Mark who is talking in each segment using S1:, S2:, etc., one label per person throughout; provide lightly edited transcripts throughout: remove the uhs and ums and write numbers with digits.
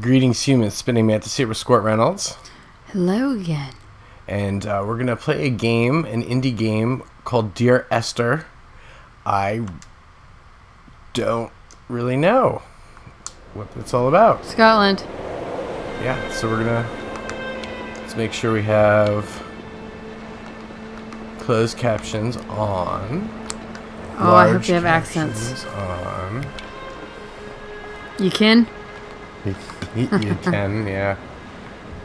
S1: Greetings, humans. Spinningmantis Squirt Reynolds.
S2: Hello again.
S1: And we're going to play a game, an indie game called Dear Esther. I don't really know what it's all about.
S2: Scotland.
S1: Yeah, so we're going to... Let's make sure we have closed captions on.
S2: Oh, I hope you have accents.
S1: On.
S2: You can?
S1: You can, yeah.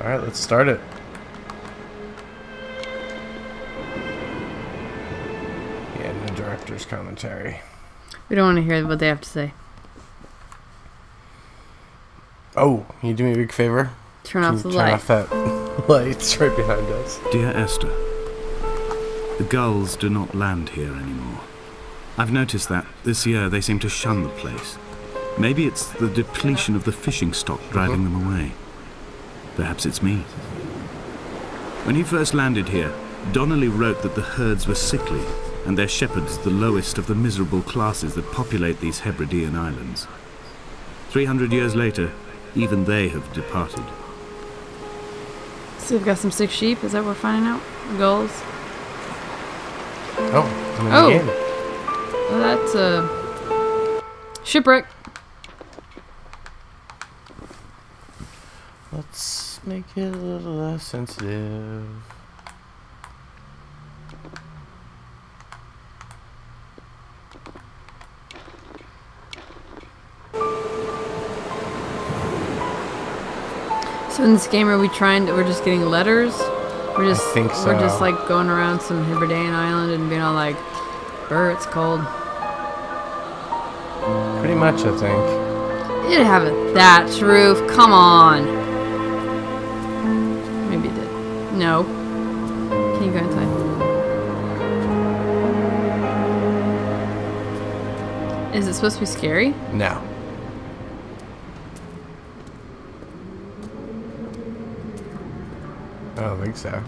S1: Alright, let's start it. Yeah, no director's commentary.
S2: We don't want to hear what they have to say.
S1: Oh, can you do me a big favor?
S2: Turn off the
S1: Turn
S2: light.
S1: off that lights right behind us.
S3: Dear Esther, the gulls do not land here anymore. I've noticed that this year they seem to shun the place. Maybe it's the depletion of the fishing stock driving them away. Perhaps it's me. When he first landed here, Donnelly wrote that the herds were sickly and their shepherds the lowest of the miserable classes that populate these Hebridean islands. 300 years later, even they have departed.
S2: So we've got some sick sheep, is that what we're finding out? Gulls?
S1: Oh, I'm in
S2: Oh.
S1: the game.
S2: Well, that's a shipwreck.
S1: Let's make it a little less sensitive.
S2: So in this game, are we we're just getting letters?
S1: I think so.
S2: We're just like going around some Hebridean island and being all like, "Brr, it's cold."
S1: Pretty much, I think.
S2: It'd have a thatch roof. Come on. Maybe it did. No. Can you go inside? Is it supposed to be scary?
S1: No. I don't think so.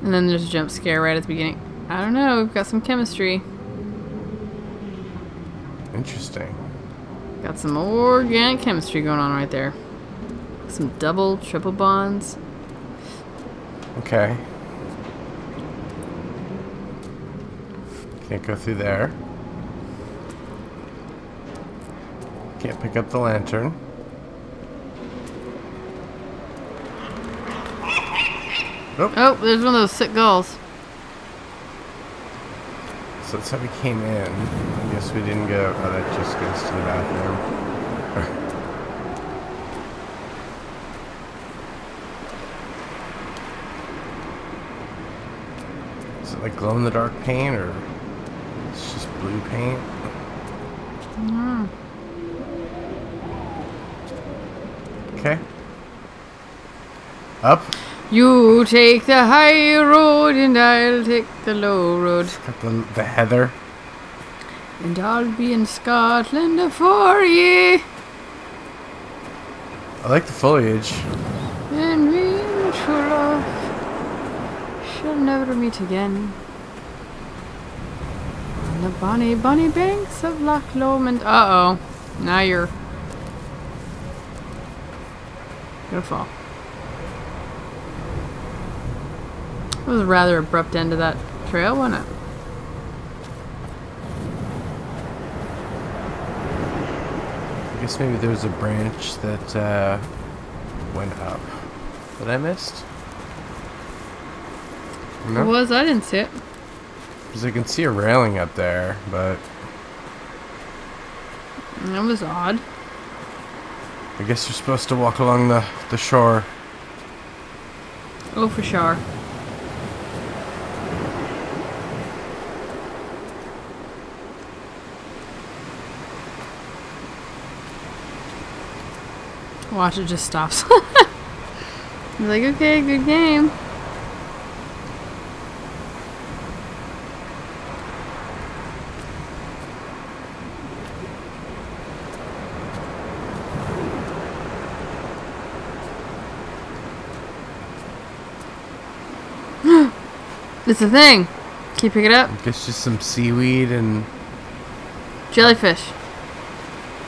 S2: And then there's a jump scare right at the beginning. I don't know. We've got some chemistry.
S1: Interesting.
S2: Got some organic chemistry going on right there. Some double, triple bonds.
S1: Okay. Can't go through there. Can't pick up the lantern. Nope.
S2: Oh, there's one of those sick gulls.
S1: So that's how we came in. I guess we didn't go. Oh, that just goes to the bathroom. Is it like glow in the dark paint or it's just blue paint?
S2: Mm.
S1: Okay. Up.
S2: You take the high road and I'll take the low road.
S1: Got the heather.
S2: And I'll be in Scotland for ye.
S1: I like the foliage.
S2: And we in true love shall never meet again. On the bonny, bonny banks of Loch Lomond. Uh-oh. Now you're gonna fall. It was a rather abrupt end to that trail, wasn't it?
S1: I guess maybe there was a branch that went up that I missed. No?
S2: It was. I didn't see it.
S1: Because I can see a railing up there, but
S2: That was odd.
S1: I guess you're supposed to walk along the shore.
S2: Oh, for sure. Watch, it just stops. You're like, okay, good game. It's a thing. Can you pick it up?
S1: I guess just some seaweed and
S2: Jellyfish.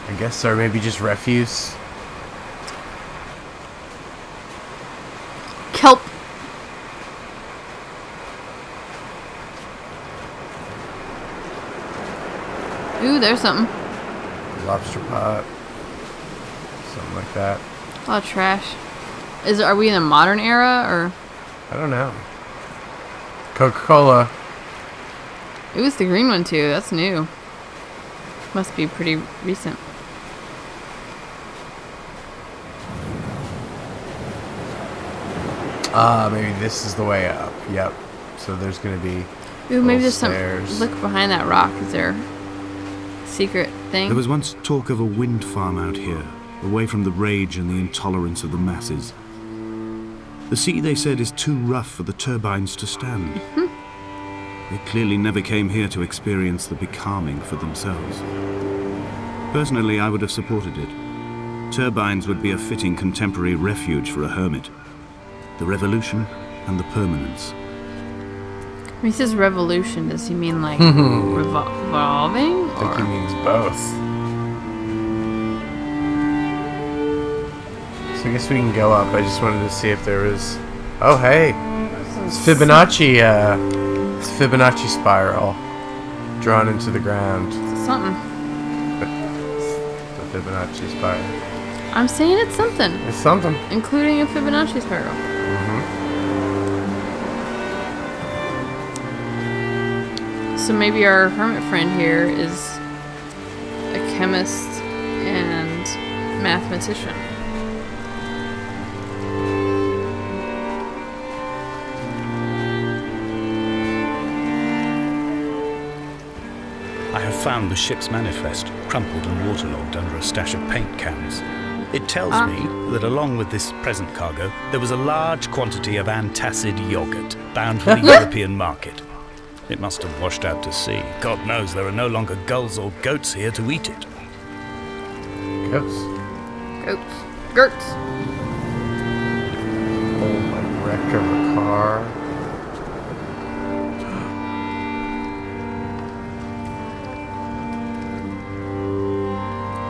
S1: I guess, or maybe just refuse.
S2: kelp. Ooh, there's something.
S1: Lobster pot. Something like that.
S2: A lot of trash. Are we in a modern era or?
S1: I don't know. Coca-Cola.
S2: It was the green one too. That's new. Must be pretty recent.
S1: Maybe this is the way up. Yep. So there's gonna be.
S2: Ooh, maybe there's
S1: stairs.
S2: some. Look behind that rock. Is there a secret thing?
S3: There was once talk of a wind farm out here, away from the rage and the intolerance of the masses. The sea, they said, is too rough for the turbines to stand. They clearly never came here to experience the becalming for themselves. Personally, I would have supported it. Turbines would be a fitting contemporary refuge for a hermit. The revolution and the permanence.
S2: When he says revolution, does he mean like revolving?
S1: I think he means both. So I guess we can go up. I just wanted to see if there was... Oh, hey! It's Fibonacci, it's Fibonacci spiral drawn into the ground.
S2: Something.
S1: The Fibonacci spiral.
S2: I'm saying it's something.
S1: It's something.
S2: Including a Fibonacci spiral. So maybe our hermit friend here is a chemist and mathematician.
S4: I have found the ship's manifest, crumpled and waterlogged under a stash of paint cans. It tells me that along with this present cargo, there was a large quantity of antacid yogurt bound for the European market. It must have washed out to sea. God knows there are no longer gulls or goats here to eat it.
S1: Goats.
S2: Goats. Gerts.
S1: Oh, my wreck of a car.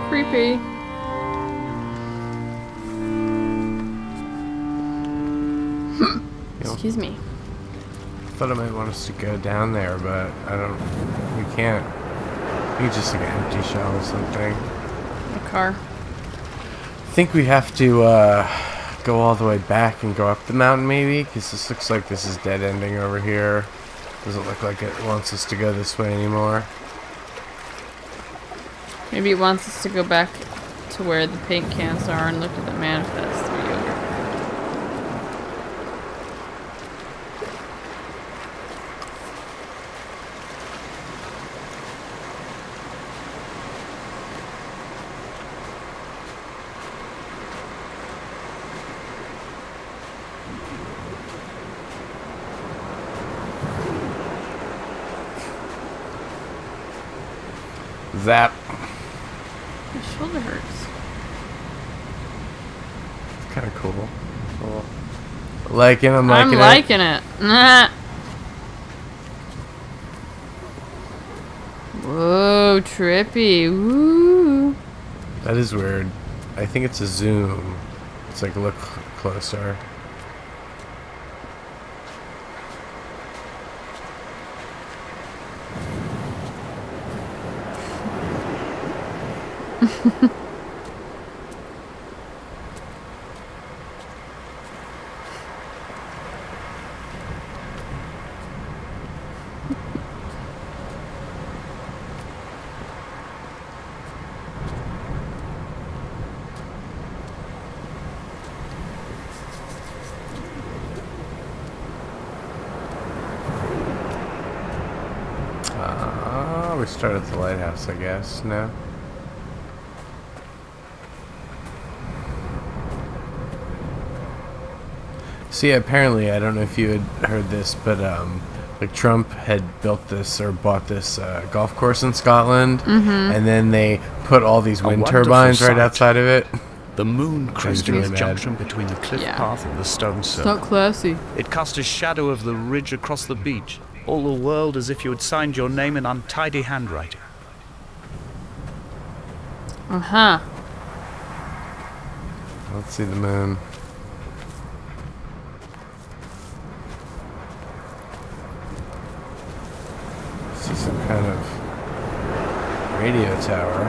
S2: Creepy. Excuse me.
S1: I thought it might want us to go down there, but I don't... We can't. I think it's just like an empty shell or something.
S2: A car.
S1: I think we have to go all the way back and go up the mountain maybe, because this looks like this is dead ending over here. Doesn't look like it wants us to go this way anymore.
S2: Maybe it wants us to go back to where the paint cans are and look at the manifest for yogurt.
S1: Zap.
S2: My shoulder hurts.
S1: It's kind of cool. Cool. I'm liking
S2: I'm
S1: it.
S2: liking it. Nah. Whoa, trippy. Woo.
S1: That is weird. I think it's a zoom. It's like look closer. We start at the lighthouse, I guess. No. See, apparently, I don't know if you had heard this, but like Trump had built this or bought this golf course in Scotland, and then they put all these wind turbines right outside of it.
S4: The moon cresting
S1: really
S4: its
S1: mad.
S4: junction between the cliff path and the stone
S2: It's
S4: circle.
S2: not classy.
S4: It cast a shadow of the ridge across the beach, all the world as if you had signed your name in untidy handwriting.
S2: Uh-huh.
S1: Let's see the moon. radio tower.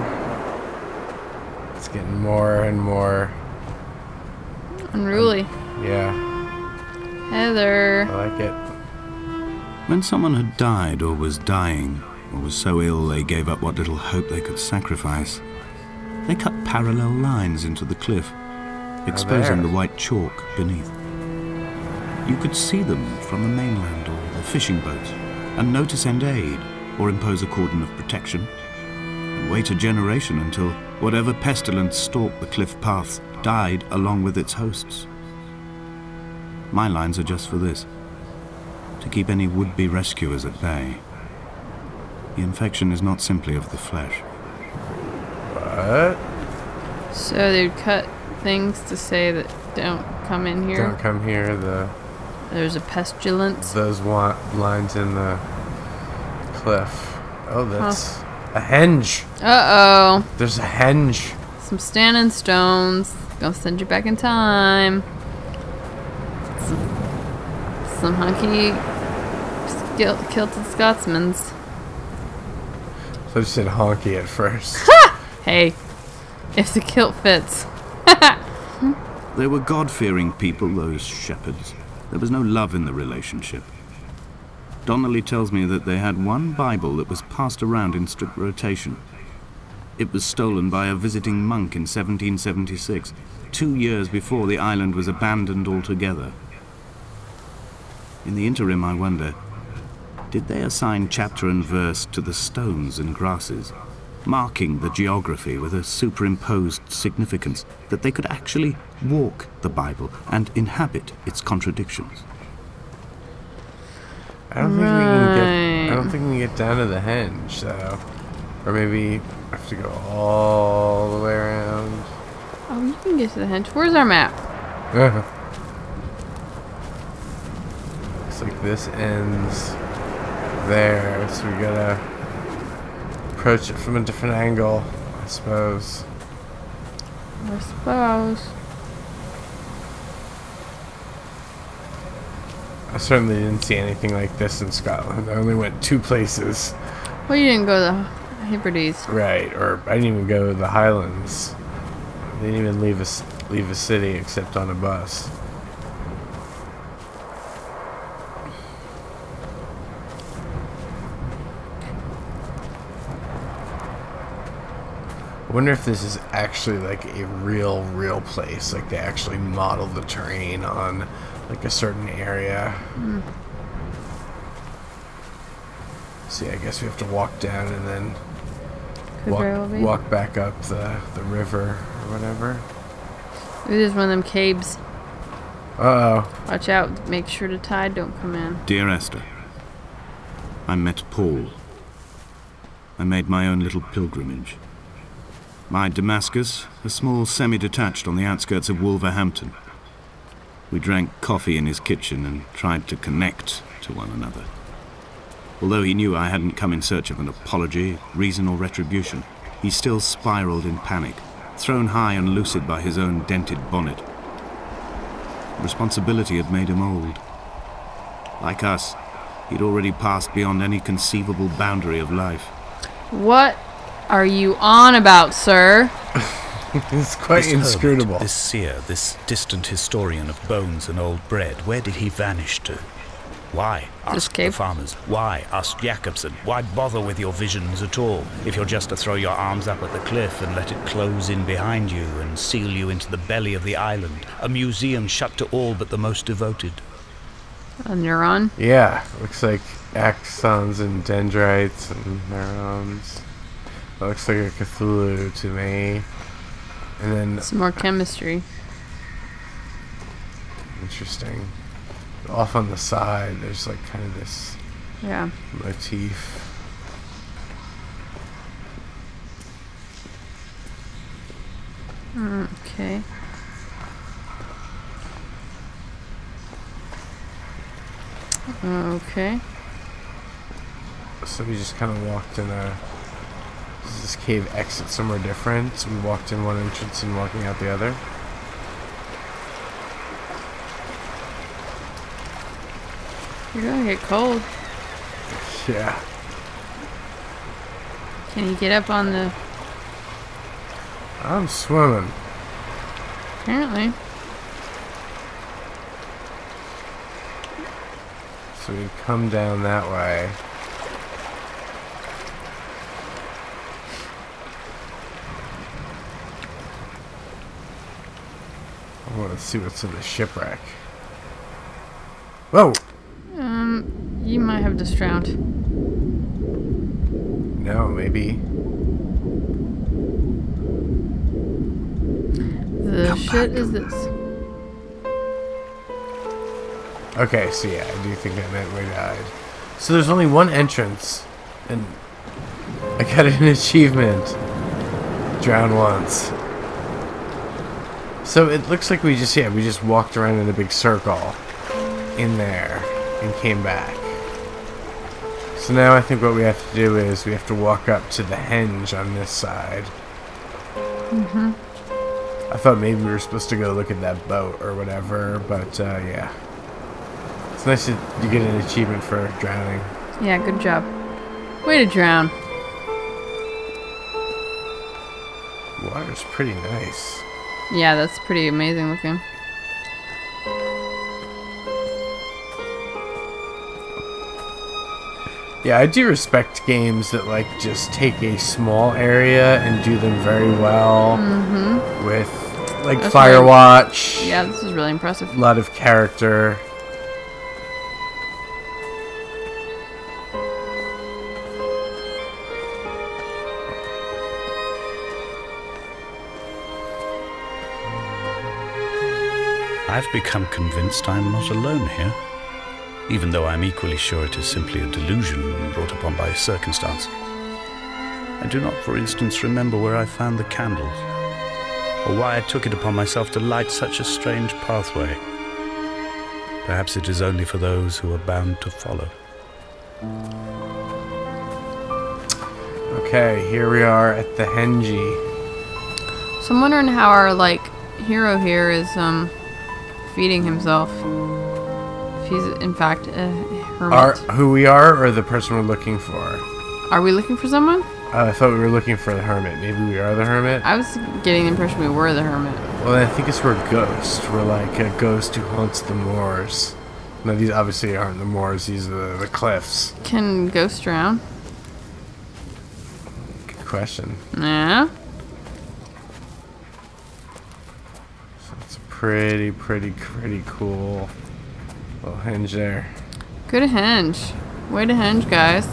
S1: It's getting more and more
S2: unruly.
S1: Yeah.
S2: Heather.
S1: I like it.
S3: When someone had died or was dying, or was so ill they gave up what little hope they could sacrifice, they cut parallel lines into the cliff, exposing the white chalk beneath. You could see them from the mainland or the fishing boats, and know to send aid or impose a cordon of protection, and wait a generation until whatever pestilence stalked the cliff paths died along with its hosts. My lines are just for this, to keep any would-be rescuers at bay. The infection is not simply of the flesh.
S1: What?
S2: So they'd cut things to say that don't come in here.
S1: Don't come here.
S2: There's a pestilence.
S1: Those lines in the cliff. Oh, that's a henge.
S2: Uh-oh.
S1: There's a henge.
S2: Some standing stones. Gonna send you back in time. Some hunky kilted Scotsmans.
S1: So I just said honky at first.
S2: Hey, if the kilt fits.
S3: They were God-fearing people, those shepherds. There was no love in the relationship. Donnelly tells me that they had one Bible that was passed around in strict rotation. It was stolen by a visiting monk in 1776, 2 years before the island was abandoned altogether. In the interim, I wonder, did they assign chapter and verse to the stones and grasses, marking the geography with a superimposed significance that they could actually walk the Bible and inhabit its contradictions?
S1: I don't think we can get down to the henge, though. Or maybe I have to go all the way around.
S2: Oh, you can get to the henge. Where's our map?
S1: Looks like this ends there, so we gotta approach it from a different angle, I suppose.
S2: I suppose.
S1: I certainly didn't see anything like this in Scotland. I only went 2 places.
S2: Well, you didn't go to the Hebrides.
S1: Right, or I didn't even go to the Highlands. They didn't even leave a city except on a bus. I wonder if this is actually like a real place. Like they actually model the terrain on like a certain area. See, I guess we have to walk down and then walk back up the river or whatever.
S2: It is one of them caves.
S1: Uh-oh.
S2: Watch out. Make sure the tide don't come in.
S3: Dear Esther, I met Paul. I made my own little pilgrimage. My Damascus, a small semi-detached on the outskirts of Wolverhampton. We drank coffee in his kitchen and tried to connect to one another. Although he knew I hadn't come in search of an apology, reason or retribution, he still spiraled in panic, thrown high and lucid by his own dented bonnet. Responsibility had made him old. Like us, he'd already passed beyond any conceivable boundary of life.
S2: What are you on about, sir?
S1: It's quite
S4: This
S1: inscrutable.
S4: hermit, this seer, this distant historian of bones and old bread, where did he vanish to? Why? Asked the farmers. Why? Asked Jacobson. Why bother with your visions at all, if you're just to throw your arms up at the cliff and let it close in behind you and seal you into the belly of the island, a museum shut to all but the most devoted?
S2: A neuron?
S1: Yeah, looks like axons and dendrites and neurons. That looks like a Cthulhu to me. And then
S2: Some more chemistry.
S1: interesting. Off on the side, there's like kind of this motif.
S2: Okay. Okay.
S1: So we just kind of walked in a... Does this cave exit somewhere different? So we walked in one entrance and walking out the other.
S2: You're gonna get cold.
S1: Yeah.
S2: Can you get up on the...
S1: I'm swimming.
S2: Apparently.
S1: So we come down that way. I want to see what's in the shipwreck. Whoa!
S2: You might have just drowned.
S1: No, maybe.
S2: The shit is this?
S1: Okay, so yeah, I do think that meant we died. So there's only one entrance, and I got an achievement. Drown once. So it looks like we just walked around in a big circle in there and came back. So now I think what we have to do is we have to walk up to the henge on this side.
S2: Mm-hmm.
S1: I thought maybe we were supposed to go look at that boat or whatever, but yeah. It's nice that you get an achievement for drowning.
S2: Yeah, good job. Way to drown.
S1: Water's pretty nice.
S2: Yeah, that's pretty amazing looking.
S1: Yeah, I do respect games that like just take a small area and do them very well.
S2: Mm-hmm.
S1: With like
S2: That's
S1: Firewatch.
S2: Really, yeah, this is really impressive.
S1: A lot of character.
S4: I've become convinced I'm not alone here, even though I'm equally sure it is simply a delusion brought upon by circumstance. I do not, for instance, remember where I found the candles, or why I took it upon myself to light such a strange pathway. Perhaps it is only for those who are bound to follow.
S1: Okay, here we are at the Henji.
S2: So I'm wondering how our hero here is feeding himself. If he's in fact a hermit.
S1: Who we are, or the person we're looking for?
S2: Are we looking for someone?
S1: I thought we were looking for the hermit. Maybe we are the hermit?
S2: I was getting the impression we were the hermit.
S1: Well, I think it's we're a ghost. We're like a ghost who haunts the moors. No, these obviously aren't the moors. These are the cliffs.
S2: Can ghosts drown?
S1: Good question.
S2: Yeah.
S1: So it's a pretty cool little henge there.
S2: Good henge. Way to henge, guys.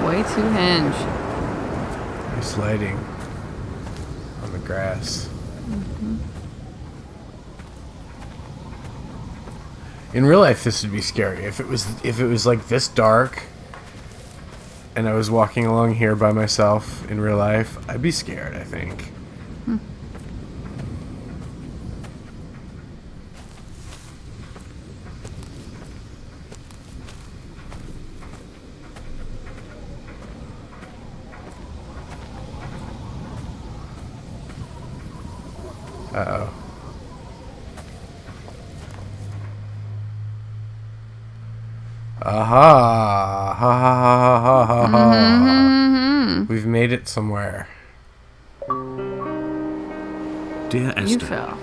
S2: Way to henge.
S1: Nice lighting on the grass.
S2: Mm-hmm.
S1: In real life, this would be scary. If it was like this dark, and I was walking along here by myself in real life, I'd be scared, I think. Uh-oh. Aha! Ha ha ha ha ha ha.
S2: Mm-hmm.
S1: We've made it somewhere.
S3: Dear
S2: You
S3: Esther,
S2: fell.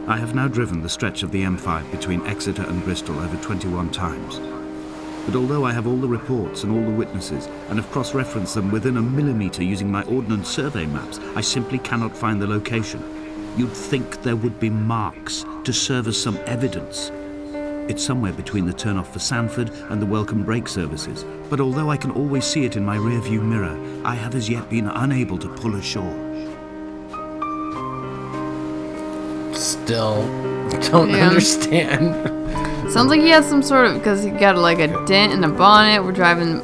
S3: I have now driven the stretch of the M5 between Exeter and Bristol over 21 times. But although I have all the reports and all the witnesses, and have cross-referenced them within a millimetre using my Ordnance Survey maps, I simply cannot find the location. You'd think there would be marks to serve as some evidence. It's somewhere between the turn-off for Sanford and the welcome brake services, but although I can always see it in my rear-view mirror, I have as yet been unable to pull ashore.
S1: Still don't understand.
S2: Sounds like he has some sort of, because he got like a dent in the bonnet. We're driving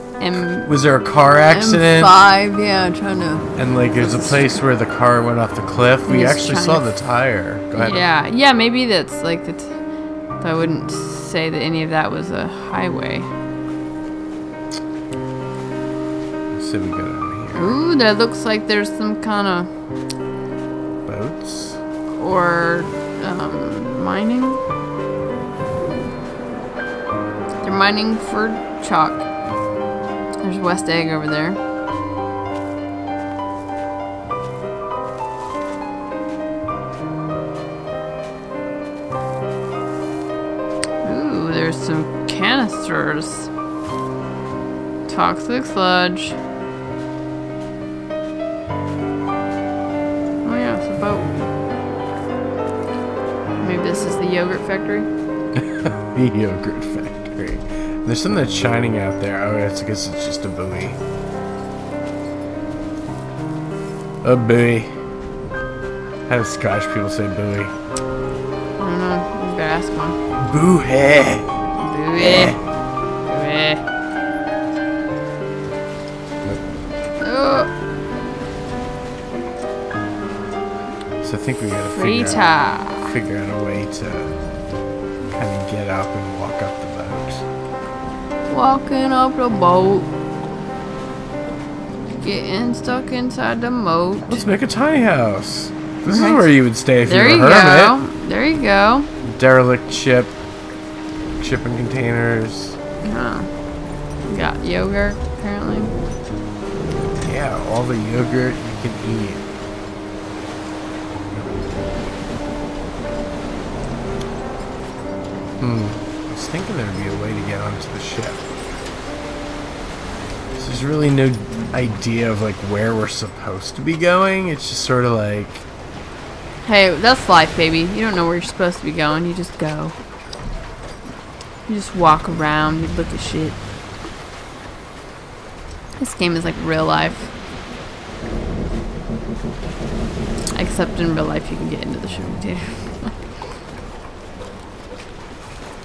S1: Was there a car accident?
S2: M5, yeah, trying to...
S1: And like there's a place where the car went off the cliff. We
S2: He's
S1: actually
S2: trying
S1: saw
S2: to-
S1: the tire. Go ahead.
S2: Yeah, maybe that's like I wouldn't say that any of that was a highway.
S1: Let's see what we got on here.
S2: Ooh, that looks like there's some kind of
S1: Boats.
S2: or mining. They're mining for chalk. There's West Egg over there. there's some canisters. Toxic sludge. Oh yeah, it's a boat. Maybe this is the yogurt factory?
S1: The yogurt factory. There's something that's shining out there. Oh, I guess it's just a buoy. A buoy. How do Scottish people say buoy?
S2: I don't know. You better ask one.
S1: Buoy.
S2: Buoy. Buoy. Oh.
S1: So I think we gotta figure out a way to kind of get up and walk up the boat.
S2: Walking up the boat. Getting stuck inside the moat.
S1: Let's make a tiny house. This is where you would stay if you were a hermit.
S2: There you go.
S1: Derelict ship. Shipping containers.
S2: Oh. We got yogurt, apparently.
S1: Yeah, all the yogurt you can eat. I was thinking there would be a way to get onto the ship. There's really no idea of like where we're supposed to be going. It's just sort of like,
S2: hey, that's life, baby. You don't know where you're supposed to be going. You just go. You just walk around. You look at shit. This game is like real life. Except in real life, you can get into the ship too.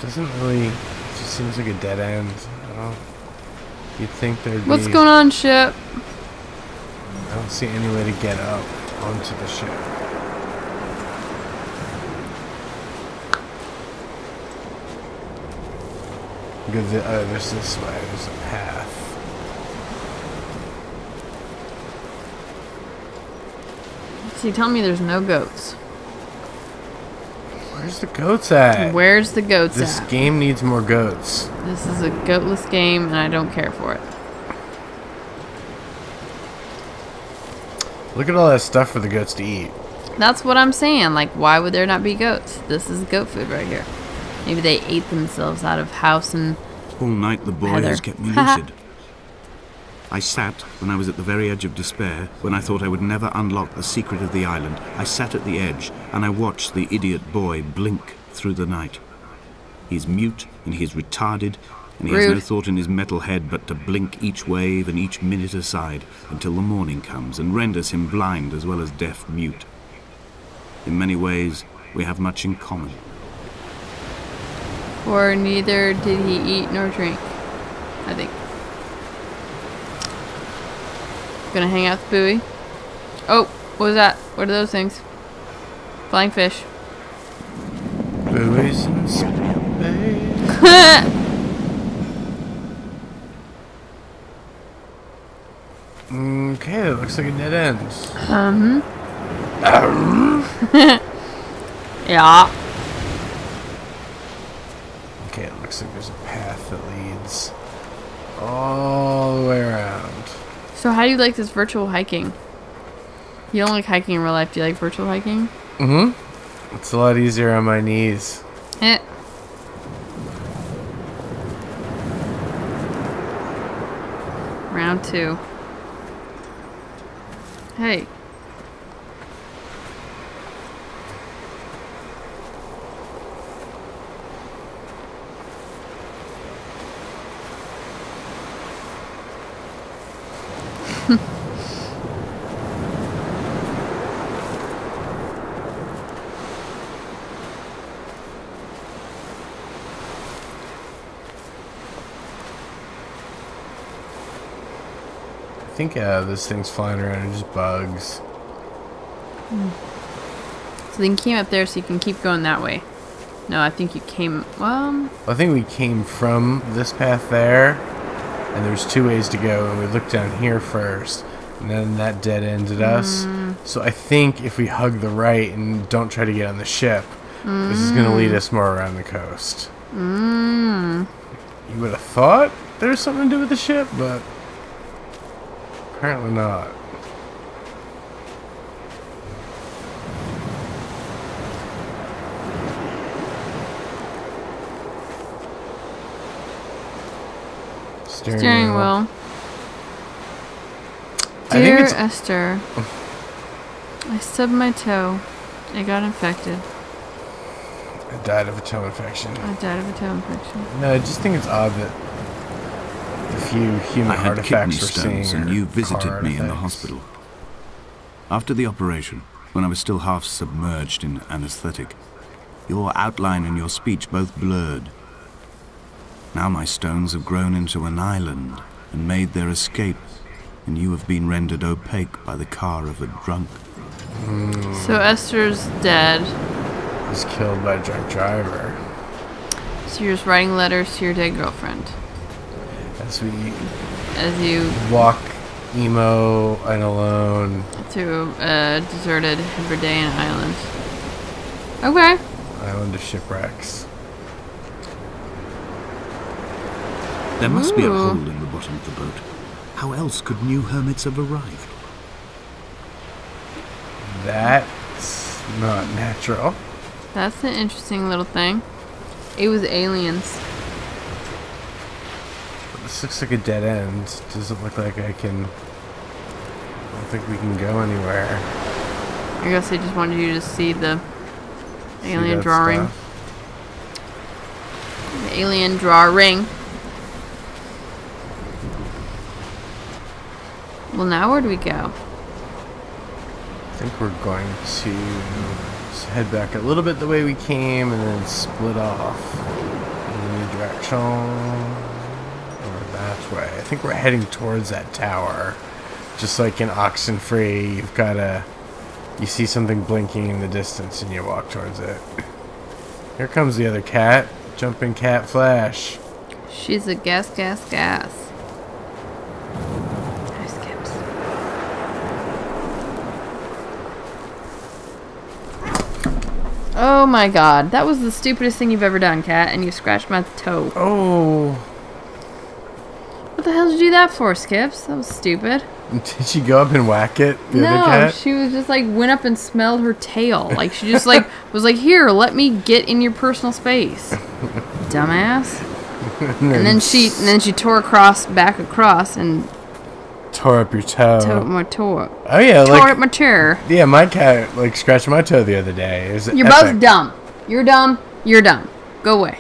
S1: doesn't really, it just seems like a dead end. I don't, you'd think there'd be...
S2: What's going on, ship?
S1: I don't see any way to get up onto the ship. Because there's this way, there's a path.
S2: So you tell me there's no goats.
S1: Where's the goats at?
S2: Where's the goats
S1: This
S2: at?
S1: game needs more goats.
S2: This is a goatless game, and I don't care for it.
S1: Look at all that stuff for the goats to eat.
S2: That's what I'm saying. Like, why would there not be goats? This is goat food right here. Maybe they ate themselves out of house and
S3: All night the boy
S2: heather.
S3: has kept me lucid. I sat when I was at the very edge of despair, when I thought I would never unlock the secret of the island. I sat at the edge, and I watched the idiot boy blink through the night. He's mute, and he's retarded, and he has no
S2: Rude.
S3: thought in his metal head but to blink each wave and each minute aside until the morning comes and renders him blind as well as deaf-mute. In many ways, we have much in common.
S2: or neither did he eat nor drink, I think. Gonna hang out the buoy. Oh, what was that? What are those things? Flying fish.
S1: Buoys in space. Okay, that looks like a dead end.
S2: Yeah.
S1: Okay, it looks like there's a path that leads all the way around.
S2: So how do you like this virtual hiking? You don't like hiking in real life. Do you like virtual hiking?
S1: Mm-hmm. It's a lot easier on my knees.
S2: Eh. Round 2. Hey.
S1: I think those things flying around are just bugs.
S2: So then you came up there so you can keep going that way. No, I think you came... Well...
S1: I think we came from this path there, and there's 2 ways to go, and we looked down here first, and then that dead ended us. So I think if we hug the right and don't try to get on the ship, this is going to lead us more around the coast. You would have thought there was something to do with the ship, but apparently not.
S2: Steering wheel.
S1: I think
S2: Dear
S1: it's
S2: Esther, I stubbed my toe. It got infected.
S1: I died of a toe infection.
S2: I died of a toe infection.
S1: No, I just think it's odd that the few human
S3: I had kidney
S1: artifacts we're seeing
S3: stones, and
S1: are
S3: you visited
S1: car
S3: me in the
S1: artifacts.
S3: hospital. After the operation, when I was still half submerged in anesthetic, your outline and your speech both blurred. Now my stones have grown into an island and made their escape, and you have been rendered opaque by the car of a drunk.
S2: So Esther's dead.
S1: Was killed by a drunk driver.
S2: So you're just writing letters to your dead girlfriend.
S1: As we
S2: As you
S1: walk emo and alone.
S2: through a deserted Hebridean island. Okay.
S1: Island of shipwrecks.
S3: There must be a
S2: Ooh.
S3: hole in the bottom of the boat. How else could new hermits have arrived?
S1: That's not natural.
S2: That's an interesting little thing. It was aliens.
S1: This looks like a dead end. Doesn't look like I don't think we can go anywhere.
S2: I guess they just wanted you to see the
S1: See
S2: alien
S1: that
S2: drawing.
S1: stuff?
S2: The alien drawing. Well, now where do we go?
S1: I think we're going to head back a little bit the way we came and then split off in a new direction. Or that way. I think we're heading towards that tower. Just like in Oxenfree, you've got you see something blinking in the distance and you walk towards it. Here comes the other cat. Jumping cat Flash.
S2: She's a gas. Hi, Skips. Oh my god, that was the stupidest thing you've ever done, Cat, and you scratched my toe.
S1: Oh.
S2: What the hell did you do that for, Skips? That was stupid.
S1: Did she go up and whack it? The other
S2: No,
S1: cat?
S2: she was just like went up and smelled her tail. Like she just like was like, here, let me get in your personal space, dumbass. And then she tore back across and
S1: tore up your toe.
S2: tore my toe.
S1: Oh yeah,
S2: Tore
S1: like
S2: up my chair.
S1: yeah, my cat like scratched my toe the other day. It was
S2: You're
S1: epic.
S2: both dumb. You're dumb. You're dumb. Go away.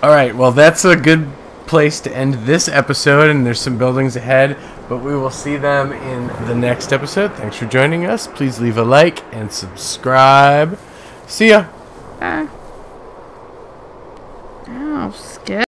S1: All right, well that's a good place to end this episode, and there's some buildings ahead, but we will see them in the next episode. Thanks for joining us. Please leave a like and subscribe. See ya.
S2: Bye. Oh, Skip.